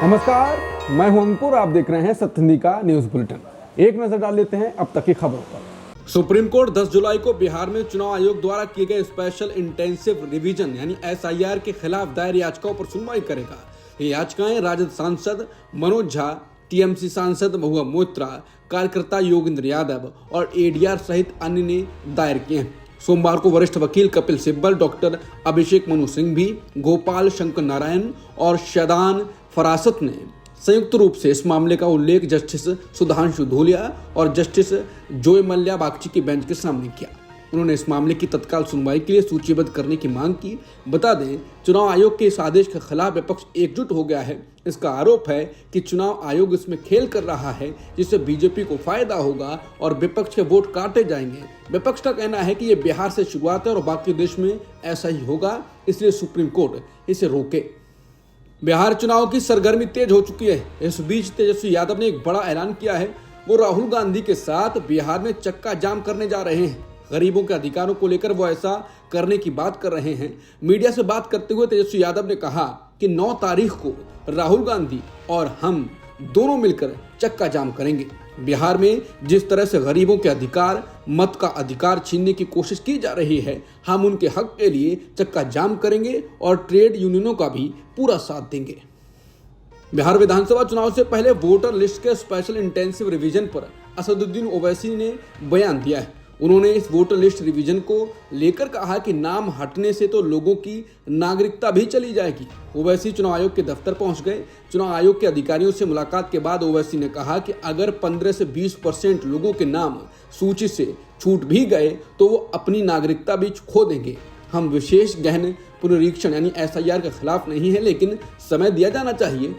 नमस्कार, मैं हूं अंकुर। आप देख रहे हैं सत्य हिंदी का न्यूज बुलेटिन। एक नजर डाल लेते हैं अब तक की खबरों पर। सुप्रीम कोर्ट 10 जुलाई को बिहार में चुनाव आयोग द्वारा किए गए स्पेशल इंटेंसिव रिवीजन यानी SIR के खिलाफ दायर याचिकाओं पर सुनवाई करेगा। ये याचिकाएं राजद सांसद मनोज झा, TMC सांसद महुआ मोइत्रा, कार्यकर्ता योगेंद्र यादव और ADR सहित अन्य ने दायर किए हैं। सोमवार को वरिष्ठ वकील कपिल सिब्बल, डॉक्टर अभिषेक मनु सिंघवी, गोपाल शंकर नारायण और शदान फरासत ने संयुक्त रूप से इस मामले का उल्लेख जस्टिस सुधांशु धूलिया और जस्टिस जोय मल्ल्या बागची की बेंच के सामने किया। उन्होंने इस मामले की तत्काल सुनवाई के लिए सूचीबद्ध करने की मांग की। बता दें, चुनाव आयोग के इस आदेश के खिलाफ विपक्ष एकजुट हो गया है। इसका आरोप है कि चुनाव आयोग इसमें खेल कर रहा है जिससे बीजेपी को फायदा होगा और विपक्ष के वोट काटे जाएंगे। विपक्ष का कहना है कि ये बिहार से शुरुआत है और बाकी देश में ऐसा ही होगा, इसलिए सुप्रीम कोर्ट इसे रोके। बिहार चुनाव की सरगर्मी तेज हो चुकी है। इस बीच तेजस्वी यादव ने एक बड़ा ऐलान किया है। वो राहुल गांधी के साथ बिहार में चक्का जाम करने जा रहे हैं। गरीबों के अधिकारों को लेकर वो ऐसा करने की बात कर रहे हैं। मीडिया से बात करते हुए तेजस्वी यादव ने कहा कि 9 तारीख को राहुल गांधी और हम दोनों मिलकर चक्का जाम करेंगे। बिहार में जिस तरह से गरीबों के अधिकार, मत का अधिकार छीनने की कोशिश की जा रही है, हम उनके हक के लिए चक्का जाम करेंगे और ट्रेड यूनियनों का भी पूरा साथ देंगे। बिहार विधानसभा चुनाव से पहले वोटर लिस्ट के स्पेशल इंटेंसिव रिवीजन पर असदुद्दीन ओवैसी ने बयान दिया है। उन्होंने इस वोटर लिस्ट रिवीजन को लेकर कहा कि नाम हटने से तो लोगों की नागरिकता भी चली जाएगी। ओवैसी चुनाव आयोग के दफ्तर पहुंच गए। चुनाव आयोग के अधिकारियों से मुलाकात के बाद ओवैसी ने कहा कि अगर 15 से 20% लोगों के नाम सूची से छूट भी गए तो वो अपनी नागरिकता भी खो देंगे। हम विशेष गहन पुनरीक्षण यानी SIR के खिलाफ नहीं है, लेकिन समय दिया जाना चाहिए।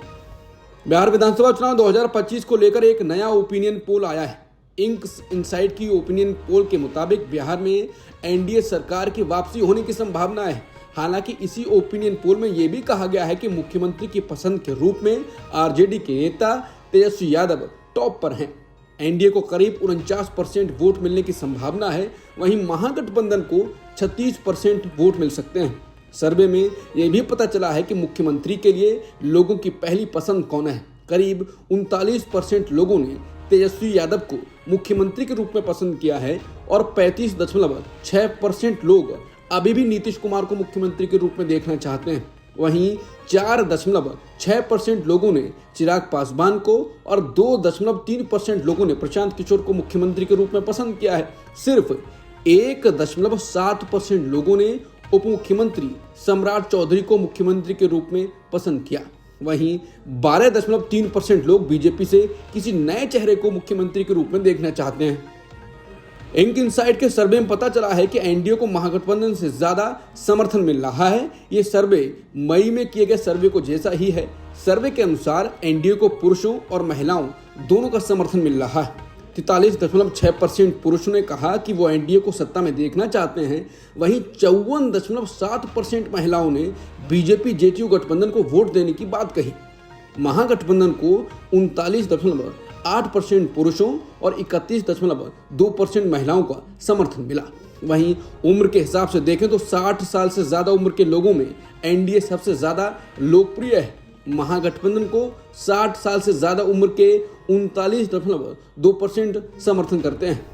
बिहार विधानसभा चुनाव 2025 को लेकर एक नया ओपिनियन पोल आया है। इनसाइट की ओपिनियन पोल के मुताबिक बिहार में NDA सरकार की वापसी होने की संभावना है। हालांकि इसी ओपिनियन पोल में यह भी कहा गया है कि मुख्यमंत्री की पसंद के रूप में RJD के नेता तेजस्वी यादव टॉप पर हैं। NDA को करीब 49% वोट मिलने की संभावना है। वहीं महागठबंधन को 36% वोट मिल सकते हैं। सर्वे में यह भी पता चला है कि मुख्यमंत्री के लिए लोगों की पहली पसंद कौन है। करीब 39% लोगों ने तेजस्वी यादव को मुख्यमंत्री के रूप में पसंद किया है और 35.6% लोग अभी भी नीतीश कुमार को मुख्यमंत्री के रूप में देखना चाहते हैं। वहीं 4.6% लोगों ने चिराग पासवान को और 2.3% लोगों ने प्रशांत किशोर को मुख्यमंत्री के रूप में पसंद किया है। सिर्फ 1.7% लोगों ने उप मुख्यमंत्री सम्राट चौधरी को मुख्यमंत्री के रूप में पसंद किया। वहीं 12.3% लोग बीजेपी से किसी नए चेहरे को मुख्यमंत्री के रूप में देखना चाहते हैं। इंक इनसाइट के सर्वे में पता चला है कि NDA को महागठबंधन से ज्यादा समर्थन मिल रहा है। ये सर्वे मई में किए गए सर्वे को जैसा ही है। सर्वे के अनुसार NDA को पुरुषों और महिलाओं दोनों का समर्थन मिल रहा है। 43.6% पुरुषों ने कहा कि वो NDA को सत्ता में देखना चाहते हैं। वहीं 54.7% महिलाओं ने बीजेपी JTU गठबंधन को वोट देने की बात कही। महागठबंधन को 39.8% पुरुषों और 31.2% महिलाओं का समर्थन मिला। वहीं उम्र के हिसाब से देखें तो 60 साल से ज्यादा उम्र के लोगों में NDA सबसे ज्यादा लोकप्रिय है। महागठबंधन को 60 साल से ज्यादा उम्र के 39.2% समर्थन करते हैं।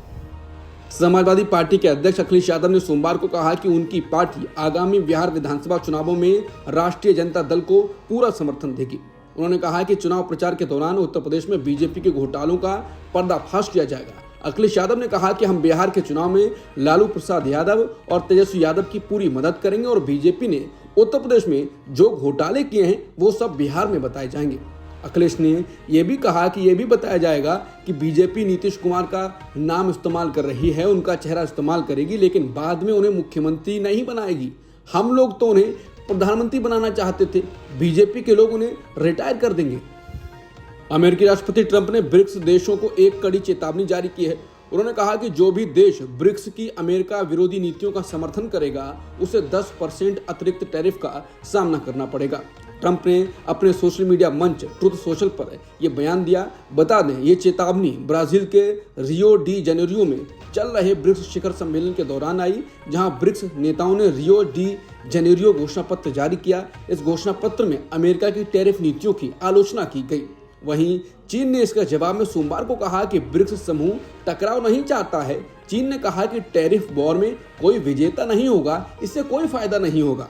समाजवादी पार्टी के अध्यक्ष अखिलेश यादव ने सोमवार को कहा कि उनकी पार्टी आगामी बिहार विधानसभा चुनावों में राष्ट्रीय जनता दल को पूरा समर्थन देगी। उन्होंने कहा कि चुनाव प्रचार के दौरान उत्तर प्रदेश में बीजेपी के घोटालों का पर्दाफाश किया जाएगा। अखिलेश यादव ने कहा कि हम बिहार के चुनाव में लालू प्रसाद यादव और तेजस्वी यादव की पूरी मदद करेंगे और बीजेपी ने उत्तर प्रदेश में जो घोटाले किए हैं वो सब बिहार में बताए जाएंगे। अखिलेश ने यह भी कहा कि यह भी बताया जाएगा कि बीजेपी नीतीश कुमार का नाम इस्तेमाल कर रही है, उनका चेहरा इस्तेमाल करेगी, लेकिन बाद में उन्हें मुख्यमंत्री नहीं बनाएगी। हम लोग तो उन्हें प्रधानमंत्री बनाना चाहते थे, बीजेपी के लोग उन्हें रिटायर कर देंगे। अमेरिकी राष्ट्रपति ट्रंप ने ब्रिक्स देशों को एक कड़ी चेतावनी जारी की है। उन्होंने कहा कि जो भी देश ब्रिक्स की अमेरिका विरोधी नीतियों का समर्थन करेगा उसे 10% अतिरिक्त टैरिफ का सामना करना पड़ेगा। ट्रंप ने अपने सोशल मीडिया मंच ट्रुथ सोशल पर यह बयान दिया। बता दें, ये चेतावनी ब्राजील के रियो डी जेनेरियो में चल रहे ब्रिक्स शिखर सम्मेलन के दौरान आई, जहां ब्रिक्स नेताओं ने रियो डी जेनेरियो घोषणा पत्र जारी किया। इस घोषणा पत्र में अमेरिका की टैरिफ नीतियों की आलोचना की गई। वहीं चीन ने इसका जवाब में सोमवार को कहा कि ब्रिक्स समूह टकराव नहीं चाहता है। चीन ने कहा कि टैरिफ वॉर में कोई विजेता नहीं होगा, इससे कोई फायदा नहीं होगा।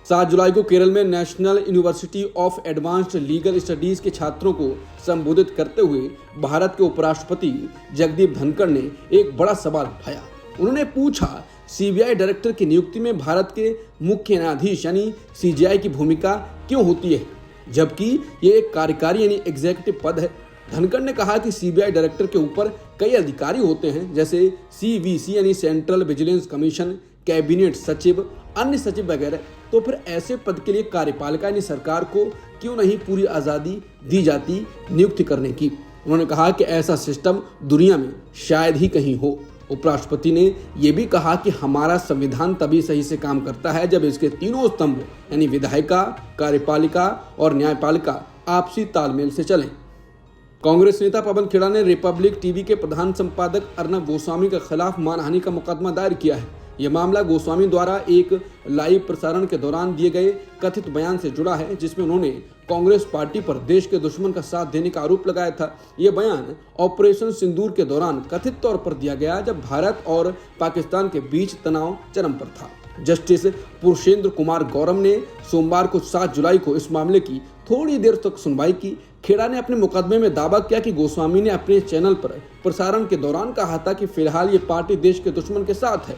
7 जुलाई को केरल में national university of advanced legal studies के छात्रों को संबोधित करते हुए भारत के उपराष्ट्रपति जगदीप धनखड़ ने एक बड़ा सवाल उठाया। उन्होंने पूछा, सीबीआई डायरेक्टर की नियुक्ति में भारत के मुख्य न्यायाधीश यानी सीजेआई की भूमिका क्यों होती है, जबकि ये एक कार्यकारी यानी एग्जीक्यूटिव पद है। धनखड़ ने कहा कि सीबीआई डायरेक्टर के ऊपर कई अधिकारी होते हैं, जैसे सीवीसी यानी सेंट्रल विजिलेंस कमीशन, कैबिनेट सचिव, अन्य सचिव वगैरह। तो फिर ऐसे पद के लिए कार्यपालिका यानी सरकार को क्यों नहीं पूरी आज़ादी दी जाती नियुक्ति करने की। उन्होंने कहा कि ऐसा सिस्टम दुनिया में शायद ही कहीं हो। उपराष्ट्रपति ने यह भी कहा कि हमारा संविधान तभी सही से काम करता है जब इसके तीनों स्तंभ यानी विधायिका, कार्यपालिका और न्यायपालिका आपसी तालमेल से चलें। कांग्रेस नेता पवन खेड़ा ने रिपब्लिक टीवी के प्रधान संपादक अर्नब गोस्वामी के खिलाफ मानहानि का मुकदमा दायर किया है। यह मामला गोस्वामी द्वारा एक लाइव प्रसारण के दौरान दिए गए कथित बयान से जुड़ा है, जिसमें उन्होंने कांग्रेस पार्टी पर देश के दुश्मन का साथ देने का आरोप लगाया था। यह बयान ऑपरेशन सिंदूर के दौरान कथित तौर पर दिया गया, जब भारत और पाकिस्तान के बीच तनाव चरम पर था। जस्टिस पुरुषेंद्र कुमार गौरम ने सोमवार को 7 जुलाई को इस मामले की थोड़ी देर तक सुनवाई की। खेड़ा ने अपने मुकदमे में दावा किया कि गोस्वामी ने अपने चैनल पर प्रसारण के दौरान कहा था कि फिलहाल ये पार्टी देश के दुश्मन के साथ है।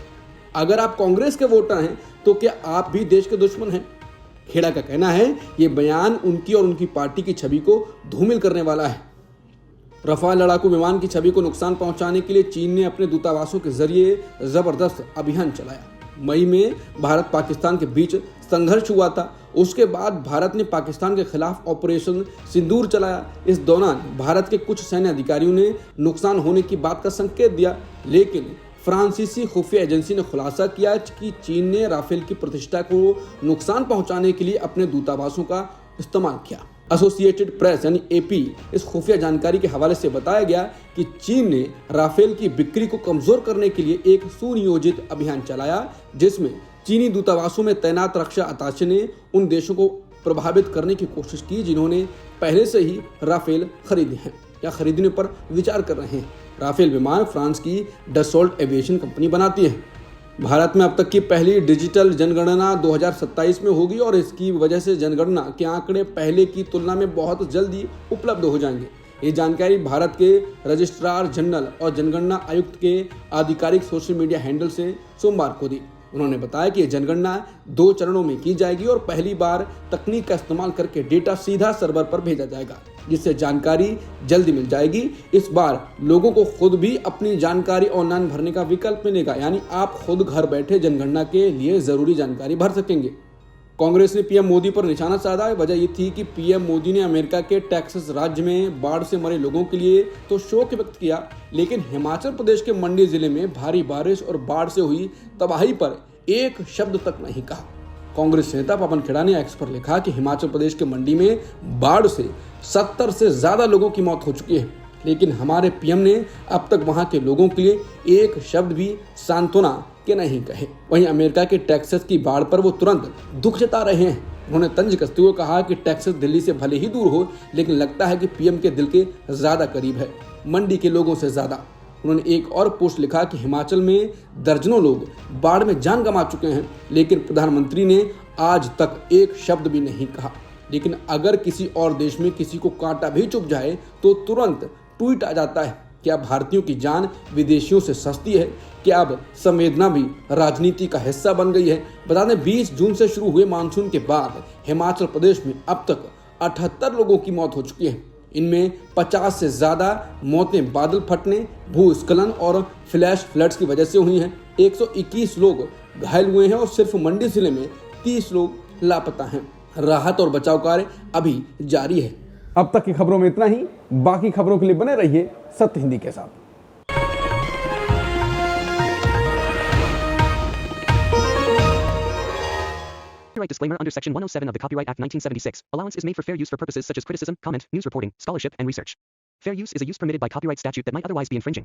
अगर आप कांग्रेस के वोटर हैं तो क्या आप भी देश के दुश्मन हैं? खेड़ा का कहना है ये बयान उनकी और उनकी पार्टी की छवि को धूमिल करने वाला है। रफाल लड़ाकू विमान की छवि को नुकसान पहुंचाने के लिए चीन ने अपने दूतावासों के जरिए जबरदस्त अभियान चलाया। मई में भारत पाकिस्तान के बीच संघर्ष हुआ था। उसके बाद भारत ने पाकिस्तान के खिलाफ ऑपरेशन सिंदूर चलाया। इस दौरान भारत के कुछ सैन्य अधिकारियों ने नुकसान होने की बात का संकेत दिया, लेकिन फ्रांसीसी खुफिया एजेंसी ने खुलासा किया कि चीन ने राफेल की प्रतिष्ठा को नुकसान पहुंचाने के लिए अपने दूतावासों का इस्तेमाल किया। एसोसिएटेड प्रेस यानी एपी इस खुफिया जानकारी के हवाले से बताया गया कि चीन ने राफेल की बिक्री को कमजोर करने के लिए एक सुनियोजित अभियान चलाया, जिसमें चीनी दूतावासों में तैनात रक्षा अताशे ने उन देशों को प्रभावित करने की कोशिश की जिन्होंने पहले से ही राफेल खरीदे हैं या खरीदने पर विचार कर रहे हैं। राफेल विमान फ्रांस की डसॉल्ट एविएशन कंपनी बनाती है। भारत में अब तक की पहली डिजिटल जनगणना 2027 में होगी और इसकी वजह से जनगणना के आंकड़े पहले की तुलना में बहुत जल्दी उपलब्ध हो जाएंगे। ये जानकारी भारत के रजिस्ट्रार जनरल और जनगणना आयुक्त के आधिकारिक सोशल मीडिया हैंडल से सोमवार को दी। उन्होंने बताया कि जनगणना 2 चरणों में की जाएगी और पहली बार तकनीक का इस्तेमाल करके डेटा सीधा सर्वर पर भेजा जाएगा, जिससे जानकारी जल्दी मिल जाएगी। इस बार लोगों को खुद भी अपनी जानकारी ऑनलाइन भरने का विकल्प मिलेगा, यानी आप खुद घर बैठे जनगणना के लिए जरूरी जानकारी भर सकेंगे। कांग्रेस ने पीएम मोदी पर निशाना साधा। वजह ये थी कि पीएम मोदी ने अमेरिका के टेक्सास राज्य में बाढ़ से मरे लोगों के लिए तो शोक व्यक्त किया, लेकिन हिमाचल प्रदेश के मंडी जिले में भारी बारिश और बाढ़ से हुई तबाही पर एक शब्द तक नहीं कहा। कांग्रेस नेता पवन खेड़ा ने एक्स पर लिखा कि हिमाचल प्रदेश के मंडी में बाढ़ से 70 से ज्यादा लोगों की मौत हो चुकी है, लेकिन हमारे पीएम ने अब तक वहां के लोगों के लिए एक शब्द भी सांत्वना के नहीं कहे। वहीं अमेरिका के टेक्सास की बाढ़ पर वो तुरंत दुख जता रहे हैं। उन्होंने तंज कसते हुए कहा कि टेक्सास दिल्ली से भले ही दूर हो, लेकिन लगता है कि पीएम के दिल के ज्यादा करीब है, मंडी के लोगों से ज्यादा। उन्होंने एक और पोस्ट लिखा कि हिमाचल में दर्जनों लोग बाढ़ में जान गंवा चुके हैं, लेकिन प्रधानमंत्री ने आज तक एक शब्द भी नहीं कहा। लेकिन अगर किसी और देश में किसी को कांटा भी चुभ जाए तो तुरंत ट्वीट आ जाता है। क्या भारतीयों की जान विदेशियों से सस्ती है? क्या अब संवेदना भी राजनीति का हिस्सा बन गई है? बता दें 20 जून से शुरू हुए मानसून के बाद हिमाचल प्रदेश में अब तक 78 लोगों की मौत हो चुकी है। इनमें 50 से ज्यादा मौतें बादल फटने, भूस्खलन और फ्लैश फ्लड्स की वजह से हुई हैं। 121 लोग घायल हुए हैं और सिर्फ मंडी जिले में 30 लोग लापता हैं। राहत और बचाव कार्य अभी जारी है। अब तक की खबरों में इतना ही। बाकी खबरों के लिए बने रहिए सत्य हिंदी के साथ। Copyright disclaimer under Section 107 of the Copyright Act 1976. Allowance is made for fair use for purposes such as criticism, comment, news reporting, scholarship, and research. Fair use is a use permitted by copyright statute that might otherwise be infringing.